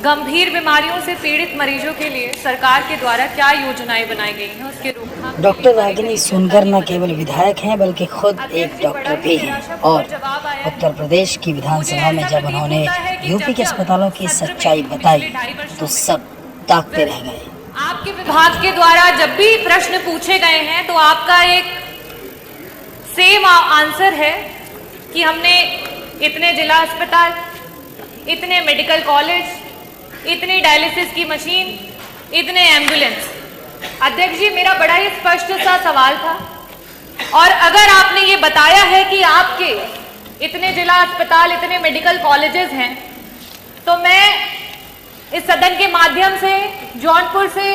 गंभीर बीमारियों से पीड़ित मरीजों के लिए सरकार के द्वारा क्या योजनाएं बनाई गई हैं, उसके रोकथाम। डॉक्टर रागिनी सोनकर न केवल विधायक हैं बल्कि खुद एक डॉक्टर भी हैं और उत्तर प्रदेश की विधानसभा में जब उन्होंने यूपी के अस्पतालों की सच्चाई बताई तो सब ताकते रह गए। आपके विभाग के द्वारा जब भी प्रश्न पूछे गए हैं तो आपका एक सेम आंसर है कि हमने इतने जिला अस्पताल, इतने मेडिकल कॉलेज, इतनी डायलिसिस की मशीन, इतने एम्बुलेंस। अध्यक्ष जी, मेरा बड़ा ही स्पष्ट सा सवाल था और अगर आपने ये बताया है कि आपके इतने जिला अस्पताल, इतने मेडिकल कॉलेजेस हैं, तो मैं इस सदन के माध्यम से जौनपुर से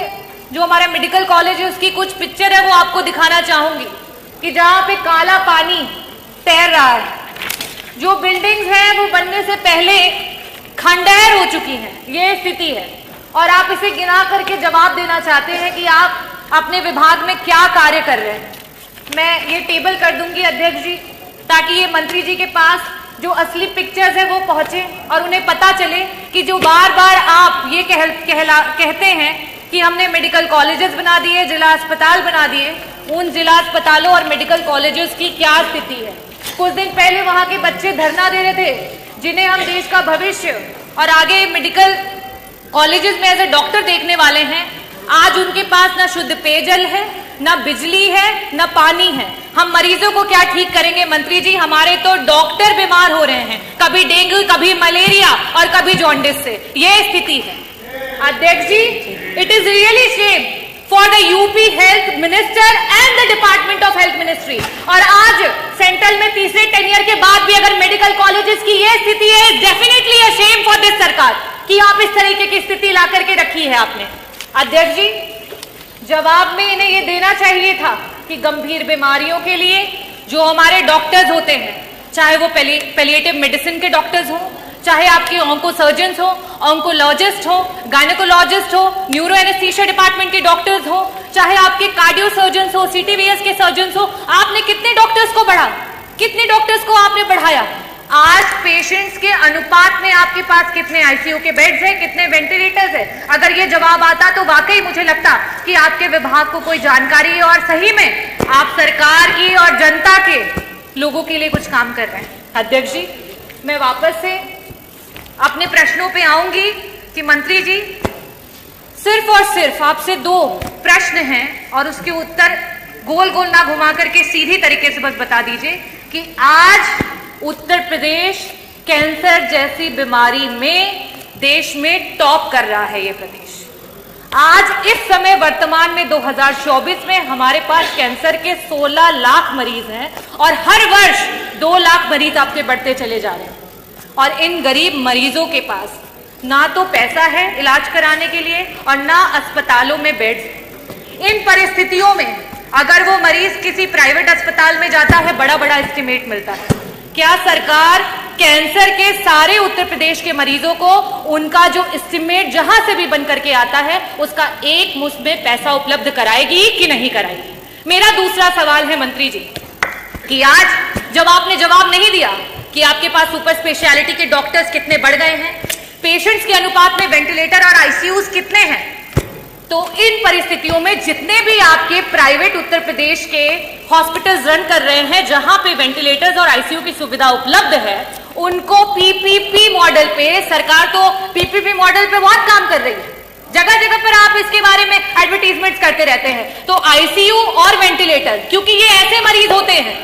जो हमारा मेडिकल कॉलेज है उसकी कुछ पिक्चर है वो आपको दिखाना चाहूंगी कि जहां पे काला पानी तैर रहा है, जो बिल्डिंग्स हैं वो बनने से पहले खंडहर हो चुकी हैं, ये स्थिति है। और आप इसे गिना करके जवाब देना चाहते हैं कि आप अपने विभाग में क्या कार्य कर रहे हैं। मैं ये टेबल कर दूंगी अध्यक्ष जी, ताकि ये मंत्री जी के पास जो असली पिक्चर्स है वो पहुंचे और उन्हें पता चले कि जो बार बार आप ये कहते हैं कि हमने मेडिकल कॉलेजेस बना दिए, जिला अस्पताल बना दिए, उन जिला अस्पतालों और मेडिकल कॉलेजेस की क्या स्थिति है। कुछ दिन पहले वहां के बच्चे धरना दे रहे थे जिन्हें हम देश का भविष्य और आगे मेडिकल कॉलेजेस में एज ए डॉक्टर देखने वाले हैं। आज उनके पास ना शुद्ध पेयजल है, ना बिजली है, ना पानी है। हम मरीजों को क्या ठीक करेंगे मंत्री जी? हमारे तो डॉक्टर बीमार हो रहे हैं, कभी डेंगू, कभी मलेरिया और कभी जॉन्डिस से। ये स्थिति है अध्यक्ष जी। It is really shame for the UP health minister and the department of health ministry. और आज सेंट्रल में तीसरे टेनियर के बाद भी अगर मेडिकल कॉलेजेस की ये स्थिति है, definitely a shame for this सरकार कि आप इस तरीके की स्थिति ला करके रखी है आपने। अध्यक्ष जी, जवाब में इन्हें ये देना चाहिए था कि गंभीर बीमारियों के लिए जो हमारे डॉक्टर्स होते हैं, चाहे वो पैलिएटिव मेडिसिन के डॉक्टर्स हो, चाहे आपके ऑन्को सर्जन्स हो, ऑन्कोलॉजिस्ट हो, गायनेकोलॉजिस्ट हो, न्यूरो एनेस्थीसिया डिपार्टमेंट के डॉक्टर्स हो, चाहे आपके कार्डियो सर्जन्स हो, सीटीवीएस के सर्जन्स हो, आपने कितने डॉक्टर्स को बढ़ा, कितने डॉक्टर्स को आपने बढ़ाया? आज पेशेंट्स के अनुपात में आपके पास कितने आईसीयू के बेड्स हैं, कितने वेंटिलेटर्स हैं? अगर ये जवाब आता तो वाकई मुझे लगता कि आपके विभाग को कोई जानकारी है और सही में आप सरकार की और जनता के लोगों के लिए कुछ काम कर रहे हैं। अध्यक्ष जी, मैं वापस से अपने प्रश्नों पे आऊंगी कि मंत्री जी, सिर्फ और सिर्फ आपसे 2 प्रश्न हैं और उसके उत्तर गोल गोल ना घुमा करके सीधी तरीके से बस बता दीजिए कि आज उत्तर प्रदेश कैंसर जैसी बीमारी में देश में टॉप कर रहा है। ये प्रदेश आज इस समय वर्तमान में 2024 में हमारे पास कैंसर के 16 लाख मरीज हैं और हर वर्ष 2 लाख मरीज आपके बढ़ते चले जा रहे हैं। और इन गरीब मरीजों के पास ना तो पैसा है इलाज कराने के लिए और ना अस्पतालों में बेड्स। इन परिस्थितियों में अगर वो मरीज किसी प्राइवेट अस्पताल में जाता है, बड़ा बड़ा एस्टिमेट मिलता है। क्या सरकार कैंसर के सारे उत्तर प्रदेश के मरीजों को उनका जो एस्टिमेट जहां से भी बन करके आता है उसका एक मुश्त में पैसा उपलब्ध कराएगी कि नहीं कराएगी? मेरा दूसरा सवाल है मंत्री जी कि आज जब आपने जवाब नहीं दिया कि आपके पास सुपर स्पेशलिटी के डॉक्टर्स कितने बढ़ गए हैं, पेशेंट्स के अनुपात में वेंटिलेटर और आईसीयूज कितने हैं, तो इन परिस्थितियों में जितने भी आपके प्राइवेट उत्तर प्रदेश के हॉस्पिटल्स रन कर रहे हैं जहां पे वेंटिलेटर्स और आईसीयू की सुविधा उपलब्ध है, उनको पीपीपी मॉडल पे, सरकार तो पीपीपी मॉडल पे बहुत काम कर रही है, जगह जगह पर आप इसके बारे में एडवर्टीजमेंट करते रहते हैं। तो आईसीयू और वेंटिलेटर, क्योंकि ये ऐसे मरीज होते हैं,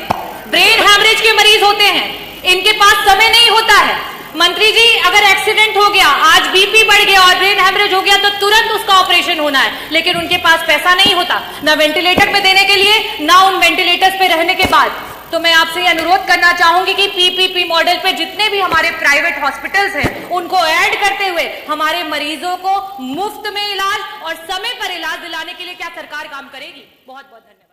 ब्रेन हैमरेज के मरीज होते हैं, इनके पास समय नहीं होता है। मंत्री जी, अगर एक्सीडेंट हो गया, आज बीपी बढ़ गया और ब्रेन हैमरेज हो गया तो तुरंत उसका ऑपरेशन होना है, लेकिन उनके पास पैसा नहीं होता ना वेंटिलेटर पे देने के लिए, ना उन वेंटिलेटर्स पे रहने के बाद। तो मैं आपसे अनुरोध करना चाहूंगी कि पीपीपी मॉडल पे जितने भी हमारे प्राइवेट हॉस्पिटल्स हैं उनको ऐड करते हुए हमारे मरीजों को मुफ्त में इलाज और समय पर इलाज दिलाने के लिए क्या सरकार काम करेगी? बहुत बहुत धन्यवाद।